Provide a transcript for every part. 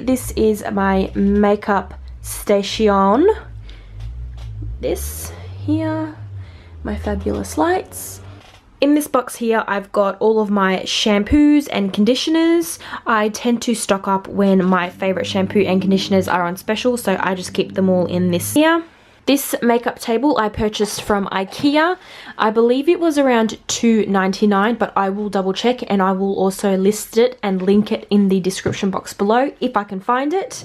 this is my makeup station. This here, my fabulous lights. In this box here, I've got all of my shampoos and conditioners. I tend to stock up when my favorite shampoo and conditioners are on special, so I just keep them all in this here. This makeup table I purchased from IKEA. I believe it was around $2.99, but I will double check and I will also list it and link it in the description box below if I can find it.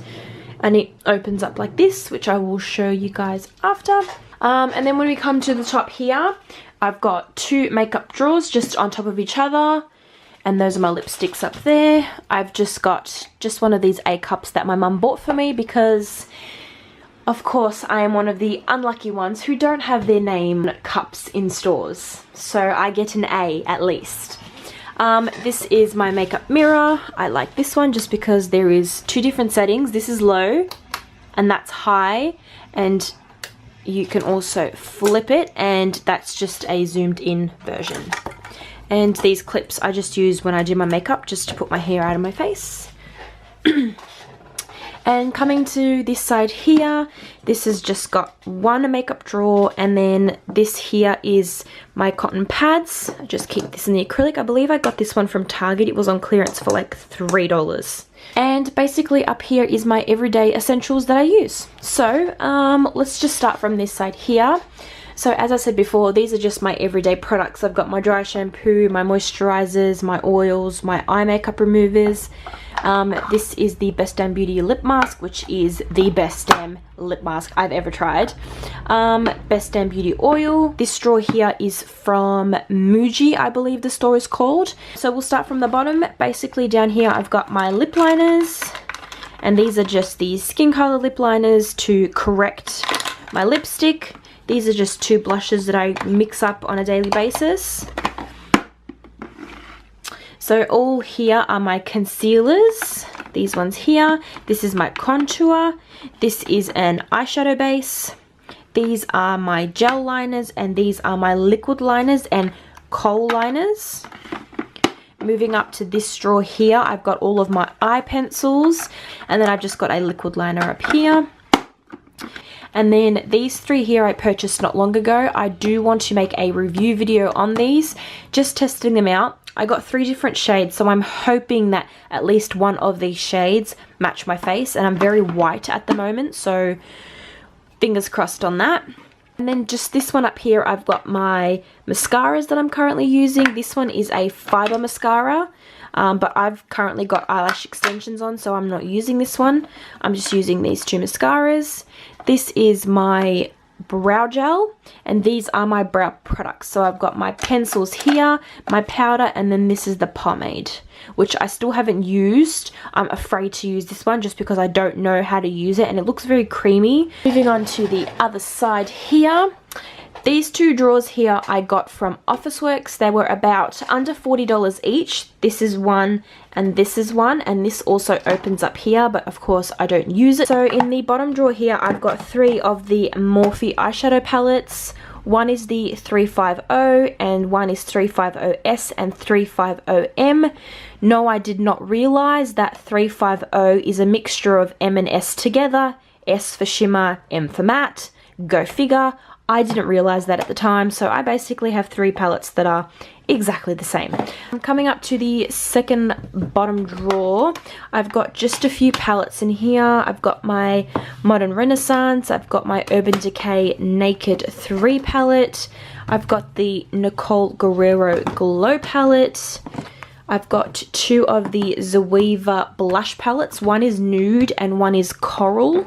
And it opens up like this, which I will show you guys after. And then when we come to the top here, I've got two makeup drawers just on top of each other. And those are my lipsticks up there. I've just got one of these A cups that my mum bought for me because, of course, I am one of the unlucky ones who don't have their name cups in stores. So I get an A at least. This is my makeup mirror. I like this one just because there is two different settings. This is low and that's high, and you can also flip it, and that's just a zoomed in version. And these clips I just use when I do my makeup just to put my hair out of my face. And coming to this side here, this has just got one makeup drawer, and then this here is my cotton pads. I just keep this in the acrylic. I believe I got this one from Target. It was on clearance for like $3. And basically up here is my everyday essentials that I use. So let's just start from this side here. So as I said before, these are just my everyday products. I've got my dry shampoo, my moisturizers, my oils, my eye makeup removers. This is the Best Damn Beauty lip mask, which is the best damn lip mask I've ever tried. Best Damn Beauty oil. This straw here is from MUJI, I believe the store is called. So we'll start from the bottom. Basically down here I've got my lip liners, and these are just the skin color lip liners to correct my lipstick. These are just two blushes that I mix up on a daily basis. So all here are my concealers, these ones here. This is my contour. This is an eyeshadow base. These are my gel liners, and these are my liquid liners and kohl liners. Moving up to this drawer here, I've got all of my eye pencils, and then I've just got a liquid liner up here. And then these three here I purchased not long ago. I do want to make a review video on these, just testing them out. I got 3 different shades, so I'm hoping that at least one of these shades match my face, and I'm very white at the moment, so fingers crossed on that. And then just this one up here, I've got my mascaras that I'm currently using. This one is a fiber mascara, but I've currently got eyelash extensions on, so I'm not using this one. I'm just using these 2 mascaras. This is my brow gel, and these are my brow products. So I've got my pencils here, my powder, and then this is the pomade, which I still haven't used. I'm afraid to use this one just because I don't know how to use it, and it looks very creamy. Moving on to the other side here. These 2 drawers here I got from Officeworks. They were about under $40 each. This is one and this is one, and this also opens up here, but of course I don't use it. So in the bottom drawer here I've got 3 of the Morphe eyeshadow palettes. One is the 350 and one is 350S and 350M. No, I did not realize that 350 is a mixture of M and S together. S for shimmer, M for matte. Go figure. I didn't realize that at the time, so I basically have 3 palettes that are exactly the same. I'm coming up to the second bottom drawer. I've got just a few palettes in here. I've got my Modern Renaissance. I've got my Urban Decay Naked 3 palette. I've got the Nicole Guerrero Glow palette. I've got 2 of the Zoeva blush palettes. One is nude and one is coral.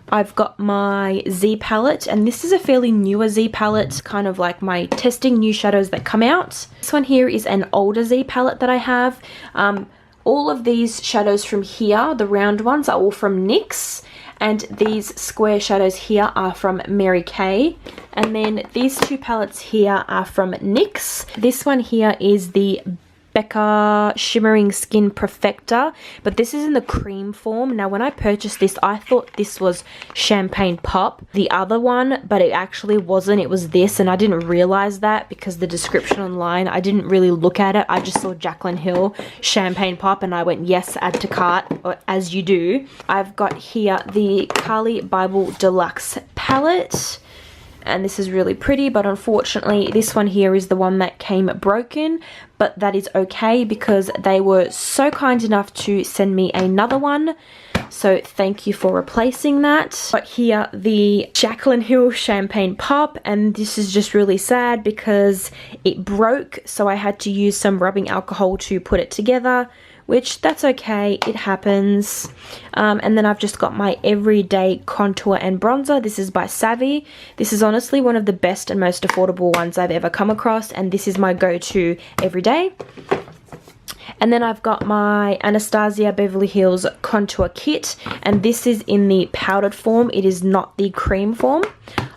I've got my Z palette, and this is a fairly newer Z palette, kind of like my testing new shadows that come out. This one here is an older Z palette that I have. All of these shadows from here, the round ones, are all from NYX, and these square shadows here are from Mary Kay. And then these 2 palettes here are from NYX. This one here is the Becca Shimmering Skin Perfector, but this is in the cream form. Now when I purchased this, I thought this was Champagne Pop, the other one, but it actually wasn't. It was this, and I didn't realize that because the description online, I didn't really look at it. I just saw Jaclyn Hill Champagne Pop and I went yes, add to cart, or as you do. I've got here the Carly Bible Deluxe palette, and this is really pretty, but unfortunately this one here is the one that came broken, but that is okay because they were so kind enough to send me another one, so thank you for replacing that. But here the Jaclyn Hill Champagne Pop, and this is just really sad because it broke, so I had to use some rubbing alcohol to put it together, which that's okay, it happens. And then I've just got my everyday contour and bronzer. This is by Savvy. This is honestly one of the best and most affordable ones I've ever come across, and this is my go-to everyday. And then I've got my Anastasia Beverly Hills contour kit, and this is in the powdered form. It is not the cream form.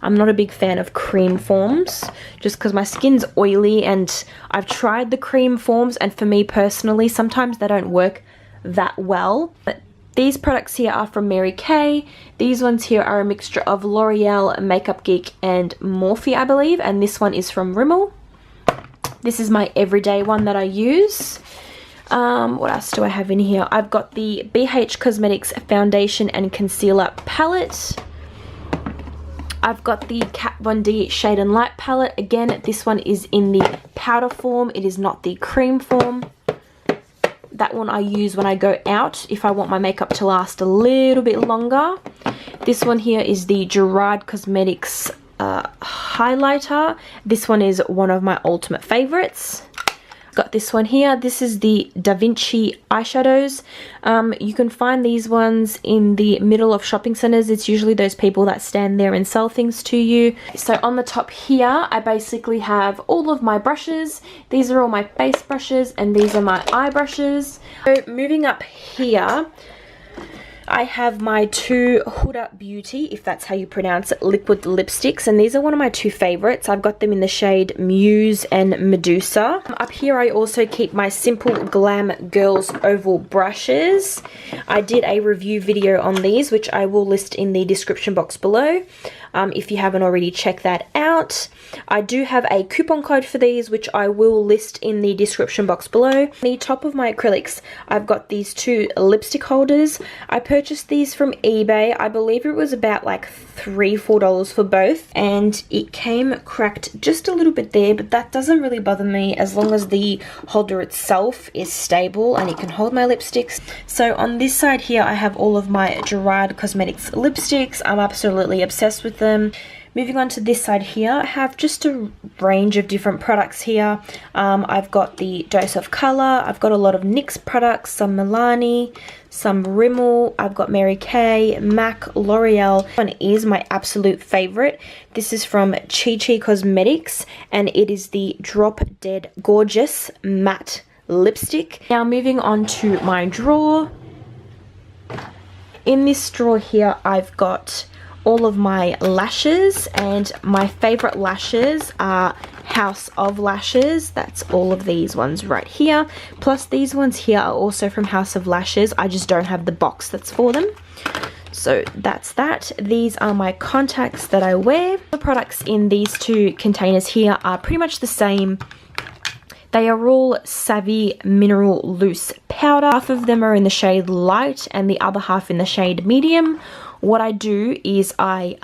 I'm not a big fan of cream forms just because my skin's oily, and I've tried the cream forms, and for me personally sometimes they don't work that well. But these products here are from Mary Kay. These ones here are a mixture of L'Oreal, Makeup Geek and Morphe, I believe, and this one is from Rimmel. This is my everyday one that I use. What else do I have in here? I've got the BH Cosmetics Foundation and Concealer Palette. I've got the Kat Von D Shade and Light palette. Again, this one is in the powder form. It is not the cream form. That one I use when I go out if I want my makeup to last a little bit longer. This one here is the Gerard Cosmetics highlighter. This one is one of my ultimate favorites. Got this one here. This is the Da Vinci eyeshadows. You can find these ones in the middle of shopping centers. It's usually those people that stand there and sell things to you. So on the top here, I basically have all of my brushes. These are all my face brushes, and these are my eye brushes. So moving up here, I have my two Huda Beauty, if that's how you pronounce it, liquid lipsticks, and these are one of my two favorites. I've got them in the shade Muse and Medusa. Up here I also keep my Simple Glam Girls Oval brushes. I did a review video on these, which I will list in the description box below. If you haven't already, check that out. I do have a coupon code for these, which I will list in the description box below. The top of my acrylics, I've got these two lipstick holders. I purchased these from eBay. I believe it was about like $3-4 for both, and it came cracked just a little bit there, but that doesn't really bother me as long as the holder itself is stable and it can hold my lipsticks. So on this side here, I have all of my Gerard Cosmetics lipsticks. I'm absolutely obsessed with them. Moving on to this side here, I have just a range of different products here. I've got the Dose of Color, I've got a lot of NYX products, some Milani, some Rimmel, I've got Mary Kay, MAC, L'Oreal. This one is my absolute favorite. This is from Chi Chi Cosmetics, and it is the Drop Dead Gorgeous Matte Lipstick. Now moving on to my drawer. In this drawer here, I've got all of my lashes, and my favorite lashes are House of Lashes. That's all of these ones right here. Plus these ones here are also from House of Lashes. I just don't have the box that's for them. So that's that. These are my contacts that I wear. The products in these two containers here are pretty much the same. They are all Savvy Mineral Loose Powder. Half of them are in the shade Light and the other half in the shade Medium. What I do is I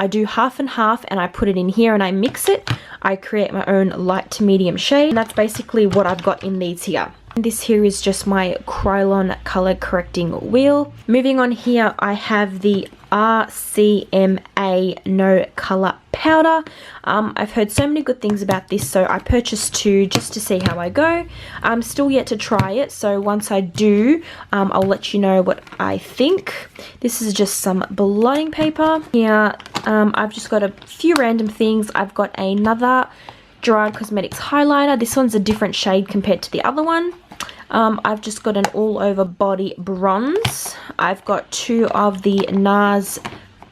do half and half, and I put it in here and I mix it. I create my own light to medium shade, and that's basically what I've got in these here. This here is just my Krylon color correcting wheel. Moving on here, I have the RCMA No Color Powder. I've heard so many good things about this, so I purchased two just to see how I go. I'm still yet to try it, so once I do, I'll let you know what I think. This is just some blotting paper. Here, I've just got a few random things. I've got another Gerard Cosmetics highlighter. This one's a different shade compared to the other one. I've just got an all over body bronze. I've got two of the NARS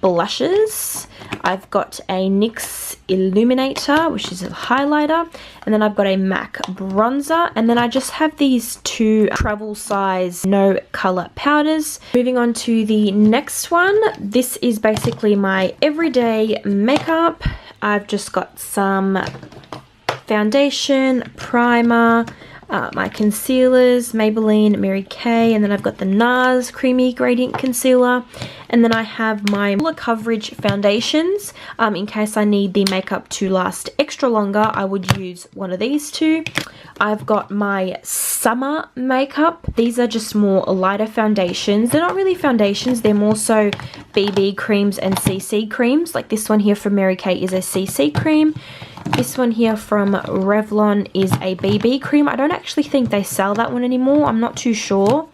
blushes. I've got a NYX Illuminator, which is a highlighter, and then I've got a MAC bronzer, and then I just have these two travel size no color powders. Moving on to the next one, this is basically my everyday makeup. I've just got some foundation, primer, my concealers, Maybelline Mary Kay, and then I've got the NARS Creamy Gradient Concealer, and then I have my fuller coverage foundations. In case I need the makeup to last extra longer, I would use one of these two. I've got my summer makeup. These are just more lighter foundations. They're not really foundations, they're more so BB creams and CC creams. Like this one here from Mary Kay is a CC cream. This one here from Revlon is a BB cream. I don't actually think they sell that one anymore. I'm not too sure.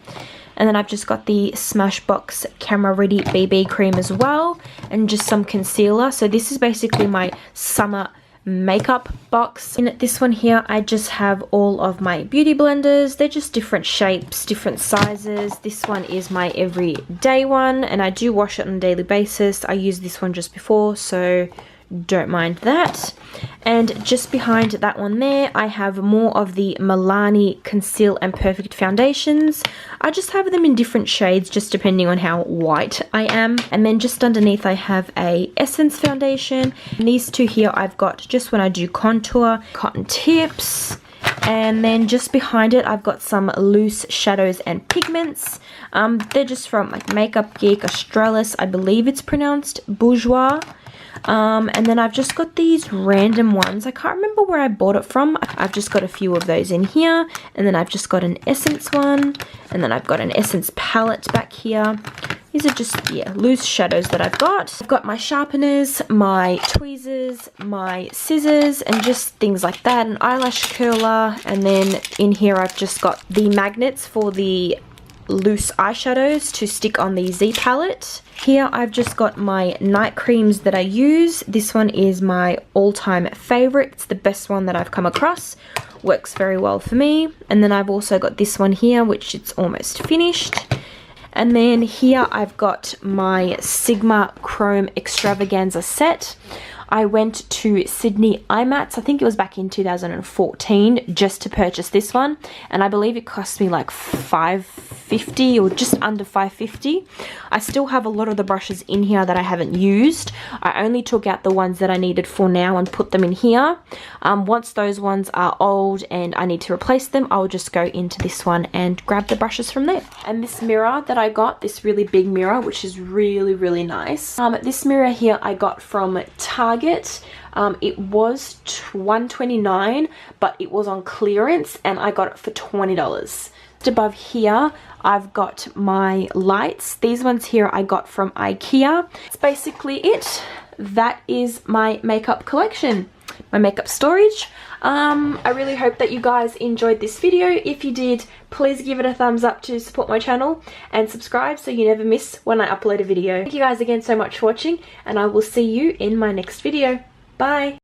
And then I've just got the Smashbox Camera Ready BB cream as well. And just some concealer. So this is basically my summer makeup box. In this one here, I just have all of my beauty blenders. They're just different shapes, different sizes. This one is my everyday one. And I do wash it on a daily basis. I used this one just before, so don't mind that. And just behind that one there, I have more of the Milani Conceal and Perfect foundations. I just have them in different shades, just depending on how white I am. And then just underneath I have a Essence foundation. And these two here I've got just when I do contour, Cotton Tips. And then just behind it I've got some loose shadows and pigments. They're just from like Makeup Geek, Australis, I believe it's pronounced, Bourjois. And then I've just got these random ones. I can't remember where I bought it from. I've just got a few of those in here. And then I've just got an Essence one. And then I've got an Essence palette back here. These are just, yeah, loose shadows that I've got. I've got my sharpeners, my tweezers, my scissors, and just things like that. An eyelash curler. And then in here I've just got the magnets for the loose eyeshadows to stick on the Z palette. Here I've just got my night creams that I use. This one is my all-time favorite. It's the best one that I've come across. Works very well for me. And then I've also got this one here, which it's almost finished. And then here I've got my Sigma Chrome Extravaganza set. I went to Sydney IMATS, I think it was back in 2014, just to purchase this one. And I believe it cost me like $5.50 or just under $5.50. I still have a lot of the brushes in here that I haven't used. I only took out the ones that I needed for now and put them in here. Once those ones are old and I need to replace them, I'll just go into this one and grab the brushes from there. And this mirror that I got, this really big mirror, which is really, really nice. This mirror here I got from Target. It was $129, but it was on clearance and I got it for $20. Just above here I've got my lights. These ones here I got from IKEA. That's basically it. That is my makeup collection, my makeup storage. I really hope that you guys enjoyed this video. If you did, please give it a thumbs up to support my channel and subscribe so you never miss when I upload a video. Thank you guys again so much for watching, and I will see you in my next video. Bye!